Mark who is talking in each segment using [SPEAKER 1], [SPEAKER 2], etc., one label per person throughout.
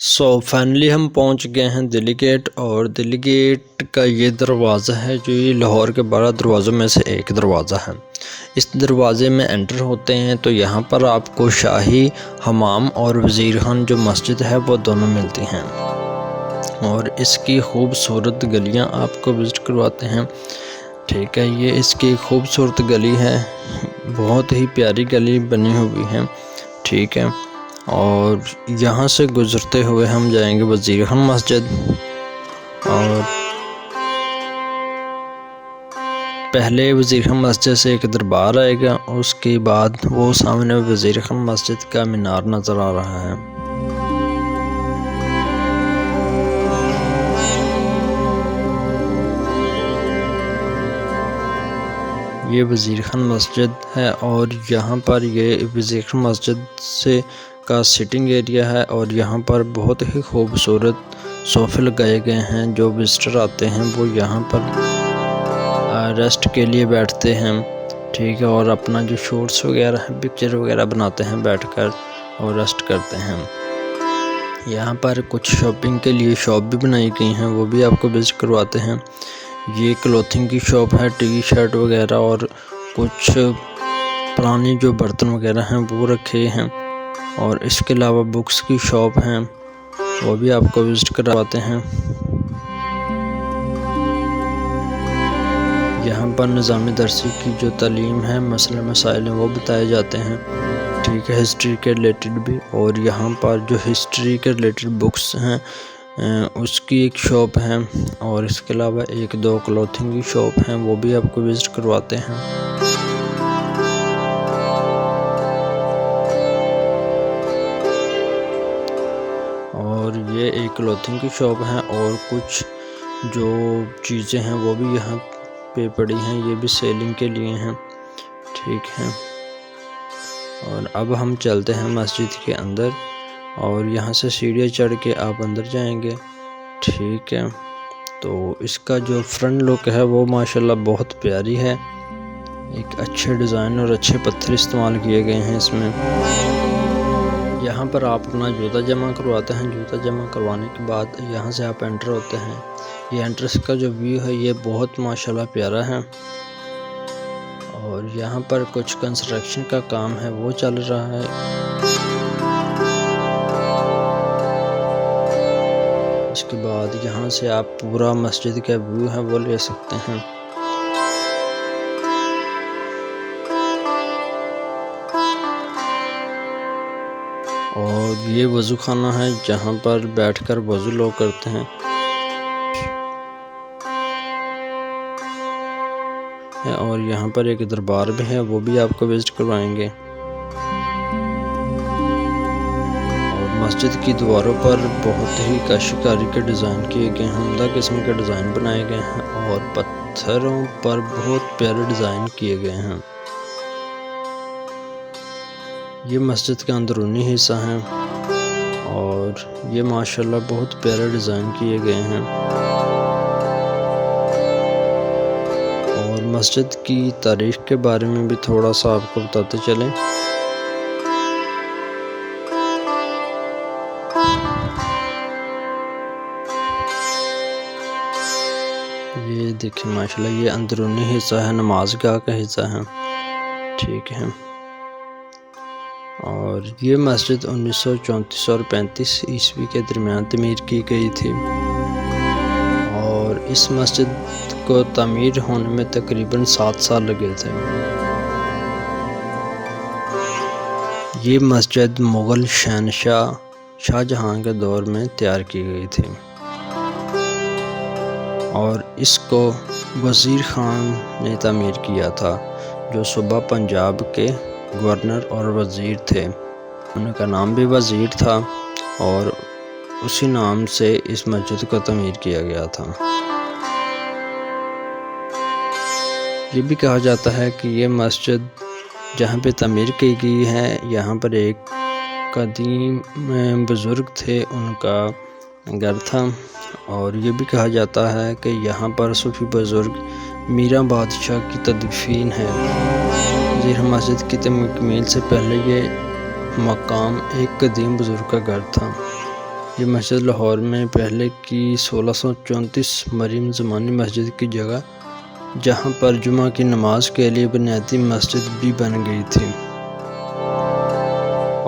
[SPEAKER 1] Finally हम पहुंच गए हैं दिल्ली गेट। और दिल्ली गेट का ये दरवाज़ा है जो ये लाहौर के 12 दरवाज़ों में से एक दरवाज़ा है। इस दरवाज़े में एंटर होते हैं तो यहाँ पर आपको शाही हमाम और वज़ीर खान जो मस्जिद है वो दोनों मिलती हैं। और इसकी खूबसूरत गलियाँ आपको विज़िट करवाते हैं। ठीक है, ये इसकी खूबसूरत गली है, बहुत ही प्यारी गली बनी हुई है। ठीक है, और यहाँ से गुज़रते हुए हम जाएंगे वज़ीर खान मस्जिद। और पहले वज़ीर खान मस्जिद से एक दरबार आएगा, उसके बाद वो सामने वज़ीर खान मस्जिद का मीनार नज़र आ रहा है। ये वज़ीर खान मस्जिद है और यहाँ पर ये वज़ीर खान मस्जिद से का सिटिंग एरिया है। और यहाँ पर बहुत ही खूबसूरत सोफ़े लगाए गए हैं। जो विज़िटर आते हैं वो यहाँ पर रेस्ट के लिए बैठते हैं। ठीक है, और अपना जो शॉट्स वगैरह है, पिक्चर वगैरह बनाते हैं बैठकर और रेस्ट करते हैं। यहाँ पर कुछ शॉपिंग के लिए शॉप भी बनाई गई हैं, वो भी आपको विज़िट करवाते हैं। ये क्लॉथिंग की शॉप है, टी शर्ट वगैरह और कुछ पुरानी जो बर्तन वगैरह हैं वो रखे हैं। और इसके अलावा बुक्स की शॉप हैं, वो भी आपको विज़िट करवाते हैं। यहाँ पर निज़ाम दरसी की जो तालीम है, मसले मसाइल हैं वो बताए जाते हैं। ठीक है, हिस्ट्री के रिलेटेड भी। और यहाँ पर जो हिस्ट्री के रिलेटेड बुक्स हैं उसकी एक शॉप है। और इसके अलावा एक दो क्लॉथिंग की शॉप हैं, वो भी आपको विज़िट करवाते हैं। और ये एक क्लॉथिंग की शॉप है और कुछ जो चीज़ें हैं वो भी यहाँ पे पड़ी हैं, ये भी सेलिंग के लिए हैं। ठीक है, और अब हम चलते हैं मस्जिद के अंदर और यहाँ से सीढ़ियाँ चढ़ के आप अंदर जाएंगे। ठीक है, तो इसका जो फ्रंट लुक है वो माशाल्लाह बहुत प्यारी है। एक अच्छे डिज़ाइन और अच्छे पत्थर इस्तेमाल किए गए हैं इसमें। यहाँ पर आप अपना जूता जमा करवाते हैं। जूता जमा करवाने के बाद यहाँ से आप एंटर होते हैं। ये एंट्रेंस का जो व्यू है ये बहुत माशाल्लाह प्यारा है। और यहाँ पर कुछ कंस्ट्रक्शन का काम है वो चल रहा है। इसके बाद यहाँ से आप पूरा मस्जिद का व्यू है वो ले सकते हैं। और ये वज़ू खाना है जहाँ पर बैठकर वज़ू लोग करते हैं। और यहाँ पर एक दरबार भी है, वो भी आपको विज़िट करवाएंगे। और मस्जिद की दीवारों पर बहुत ही कश्कारी के डिज़ाइन किए गए हैं, उम्दा किस्म के डिज़ाइन बनाए गए हैं। और पत्थरों पर बहुत प्यारे डिज़ाइन किए गए हैं। ये मस्जिद का अंदरूनी हिस्सा है और ये माशाल्लाह बहुत प्यारे डिज़ाइन किए गए हैं। और मस्जिद की तारीख़ के बारे में भी थोड़ा सा आपको बताते चलें। ये देखिए माशाल्लाह, ये अंदरूनी हिस्सा है, नमाज गाह का हिस्सा है। ठीक है, और ये मस्जिद 1934 और 35 ईस्वी के दरमियान तमीर की गई थी। और इस मस्जिद को तमीर होने में तकरीबन 7 साल लगे थे। ये मस्जिद मुग़ल शहंशाह शाहजहां के दौर में तैयार की गई थी। और इसको वज़ीर खान ने तमीर किया था, जो सूबा पंजाब के गवर्नर और वज़ीर थे। उनका नाम भी वज़ीर था और उसी नाम से इस मस्जिद को तमीर किया गया था। ये भी कहा जाता है कि ये मस्जिद जहाँ पे तमीर की गई है, यहाँ पर एक कदीम बुज़ुर्ग थे, उनका घर था। और ये भी कहा जाता है कि यहाँ पर सूफी बुज़ुर्ग मीरा बादशाह की तदफीन है। वज़ीर खान मस्जिद की तमीर से पहले ये मकाम एक कदीम बुज़ुर्ग का घर था। ये मस्जिद लाहौर में पहले की 1634 मरीम ज़मानी मस्जिद की जगह, जहाँ पर जुमा की नमाज के लिए बुनियादी मस्जिद भी बन गई थी।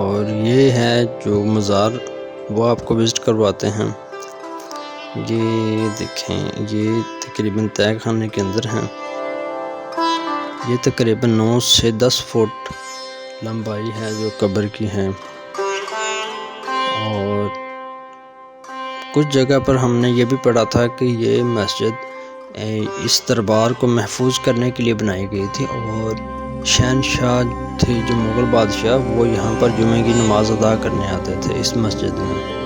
[SPEAKER 1] और ये है जो मज़ार, वो आपको विज़िट करवाते हैं। ये देखें, ये तकरीबन तय खाने के अंदर हैं। ये तकरीबन 9 से 10 फुट लंबाई है जो कब्र की है। और कुछ जगह पर हमने ये भी पढ़ा था कि ये मस्जिद इस दरबार को महफूज करने के लिए बनाई गई थी, और शहनशाह थे जो मुग़ल बादशाह, वो यहाँ पर जुमे की नमाज अदा करने आते थे इस मस्जिद में।